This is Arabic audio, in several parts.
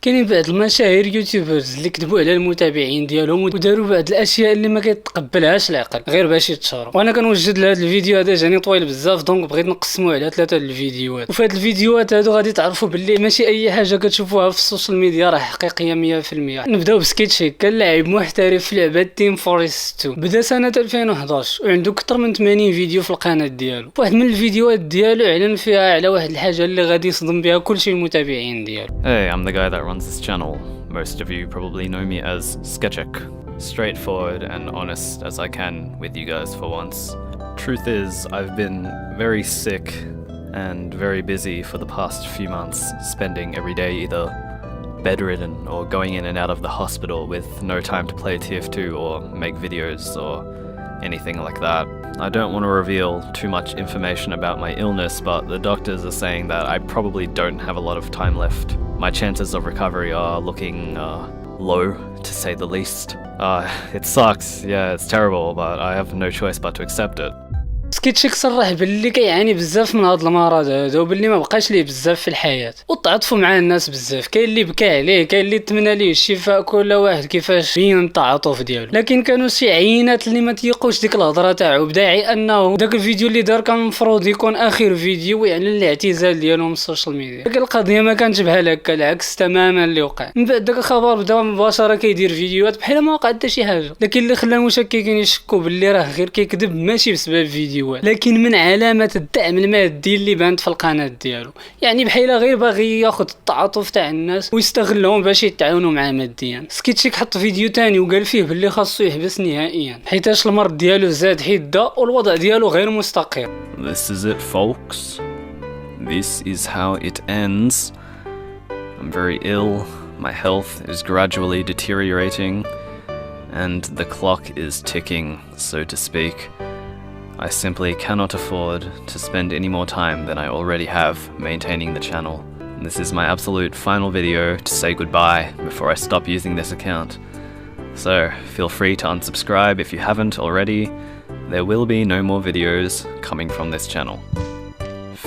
كاينين بعض المشاهير يوتيوبرز اللي كذبوا على المتابعين ديالهم وداروا بعض الاشياء اللي ما كيتقبلهاش العقل غير باش يتشهروا. وانا كنوجد لهذا الفيديو هذا جاني طويل بزاف، دونك بغيت نقسموه على 3 الفيديوهات. وفي هاد الفيديوهات هادو غادي تعرفوا باللي ماشي اي حاجه كتشوفوها في السوشيال ميديا راه حقيقيه 100%. نبداو بسكيتشي. كان لاعب محترف في لعبه تيم فورست 2، بدا سنه 2011 وعنده اكثر من 80 فيديو في القناه ديالو. واحد من الفيديوهات ديالو اعلن فيها على واحد الحاجه اللي غادي يصدم بها كلشي المتابعين ديالو. Hey, I'm the guy that runs this channel. Most of you probably know me as Sketchik. Straightforward and honest as I can with you guys for once. Truth is, I've been very sick and very busy for the past few months, spending every day either bedridden or going in and out of the hospital with no time to play TF2 or make videos or anything like that. I don't want to reveal too much information about my illness, but the doctors are saying that I probably don't have a lot of time left. My chances of recovery are looking low, to say the least. It sucks, yeah, it's terrible, but I have no choice but to accept it. سكيتشيك صرح باللي كيعاني بزاف من هاد المرض هذا وباللي ما بقاش ليه بزاف في الحياه، وتعاطفوا مع الناس بزاف. كاين اللي بكى عليه، كاين اللي تمنى ليه الشفاء، كل واحد كيفاش بين التعاطف ديالو. لكن كانوا شي عينات اللي ما تيقوش ديك الهضره تاعو، بداعي انه داك الفيديو اللي دار كان المفروض يكون اخر فيديو ويعلن الاعتزال ديالو من السوشيال ميديا. لكن القضيه ما كانتش بحال هكا، العكس تماما اللي وقع. من بعد داك الخبر بدا مباشره كيدير فيديوهات بحال ما وقع حتى شي حاجه. لكن اللي خلى المشككين يشكوا باللي راه غير كيكذب ماشي بسبب فيديوهات، لكن من علامات الدعم المادي اللي بانت في القناه ديالو. يعني بحال غير باغي ياخذ التعاطف تاع الناس ويستغلهم باش يتعاونوا معاه ماديا. سكيتشيك حط فيديو تاني وقال فيه باللي خاصو يحبس نهائيا حيتاش المرض ديالو زاد حده والوضع ديالو غير مستقر. This is it, folks. This is how it ends. I'm very ill. My health is gradually deteriorating, and the clock is ticking, so to speak. I simply cannot afford to spend any more time than I already have maintaining the channel. And this is my absolute final video to say goodbye before I stop using this account. So feel free to unsubscribe if you haven't already. There will be no more videos coming from this channel.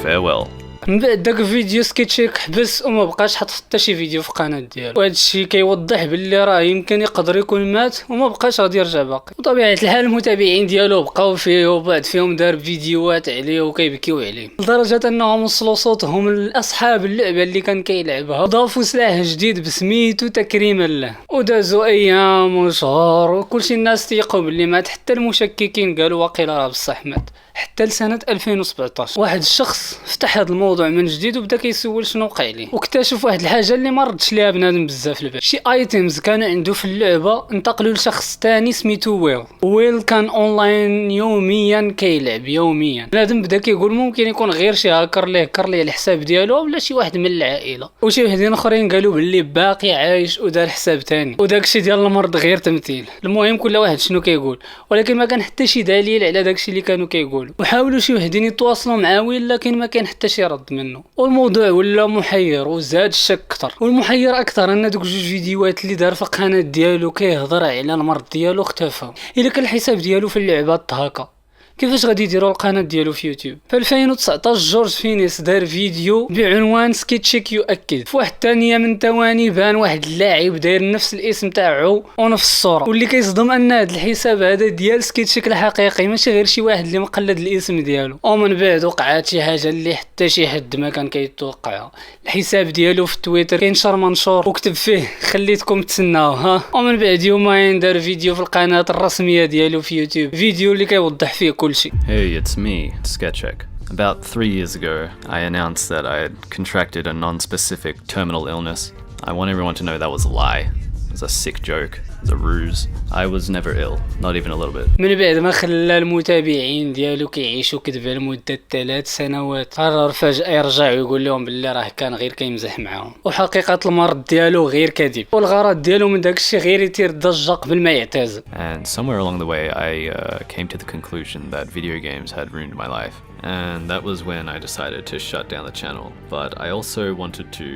Farewell. من بعد داك الفيديو سكيتشيك حبس وما بقاش حط حتى شي فيديو في القناه ديالو، وهذا الشيء كيوضح باللي راه يمكن يقدر يكون مات وما بقاش غادي يرجع باقي. وطبيعه الحال المتابعين ديالو بقاو فيه وبعض فيهم دار فيديوهات عليه وكيبكيو عليه، لدرجه انهم وصلوا صوتهم لاصحاب اللعبه اللي كان كيلعبها وضافوا سلاح جديد بسميتو تكريما له. ودازوا ايام وشهور وكلشي الناس تيقوا باللي مات، حتى المشككين قالوا واقيلا راه بصح مات. حتى لسنه 2017 واحد الشخص فتح هذا الموضوع من جديد وبدا كيسول شنو وقع ليه، واكتشف واحد الحاجه اللي ما ردش ليها بنادم بزاف البال. شي ايتيمز كانوا عنده في اللعبه انتقلوا لشخص ثاني سميتو ويل كان اونلاين يوميا كيلعب يوميا. بنادم بدا كيقول ممكن يكون غير شي هاكر اللي هكر ليه الحساب ديالو ولا شي واحد من العائله، وشي وحدين اخرين قالوا باللي باقي عايش ودار حساب ثاني، وداكشي ديال المرض غير تمثيل. المهم كل واحد شنو كيقول، ولكن ما كان حتى شي دليل على داكشي اللي كانوا كيقولوا. وحاولوا شي وحدين يتواصلوا معاه لكن ما كان حتى شي رد منه، والموضوع ولا محير وزاد الشك اكثر. والمحير اكثر ان دوك جوج فيديوهات اللي دار في القناه ديالو كيهضر على المرض ديالو اختفى. الا كان الحساب ديالو في اللعبه تهاكا، كيفاش غادي يديروا القناه ديالو في يوتيوب؟ في 2019 جورج فينيس دار فيديو بعنوان سكيتشيك يؤكد. في واحد الثانيه من ثواني بان واحد اللاعب داير نفس الاسم تاعو ونفس الصوره، واللي كيصدم ان هذا الحساب هذا ديال سكيتشيك الحقيقي ماشي غير شي واحد اللي مقلد الاسم ديالو. ومن بعد وقعت شي حاجه اللي حتى شي حد ما كان كيتوقعها. الحساب ديالو في تويتر كينشر منشور وكتب فيه خليتكم تسناو ها. ومن بعد يومين دار فيديو في القناه الرسميه ديالو في يوتيوب، فيديو اللي كيوضح فيه Hey, it's me, Sketchik. About 3 years ago, I announced that I had contracted a non-specific terminal illness. I want everyone to know that was a lie. It was a sick joke. It was a ruse. I was never ill, not even a little bit. من بعد ما خلى المتابعين ديالو كيعيشوا كذبه لمده 3 سنوات، قرر فجأة يرجع ويقول لهم باللي راه كان غير كيمزح معاهم، وحقيقة المرض ديالو غير كذب، والغرض ديالو من داكشي غير يثير ضجة قبل ما يعتزل. And somewhere along the way, I came to the conclusion that video games had ruined my life. And that was when I decided to shut down the channel. But I also wanted to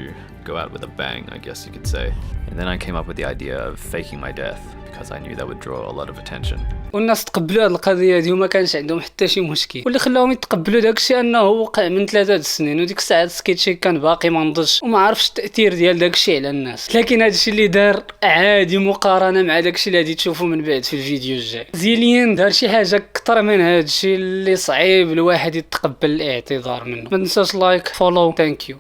go out with a bang, I guess you could say. And then I came up with the idea of faking my death because I knew that would draw a lot of attention. والناس تقبلوا هذه القضيه هذه وما كانش عندهم حتى شي مشكل، واللي خلاهم يتقبلوا داكشي انه وقع من 3 سنين وديك الساعه سكيتشي كان باقي ما نضجش وما عرفش التاثير ديال داكشي على الناس. لكن هادشي اللي دار عادي مقارنه مع داكشي اللي غادي تشوفوا من بعد في الفيديو الجاي. زيليان دار شي حاجه اكثر من هادشي اللي صعيب الواحد يتقبل الاعتذار منه. ما تنساش لايك فولو ثانك يو.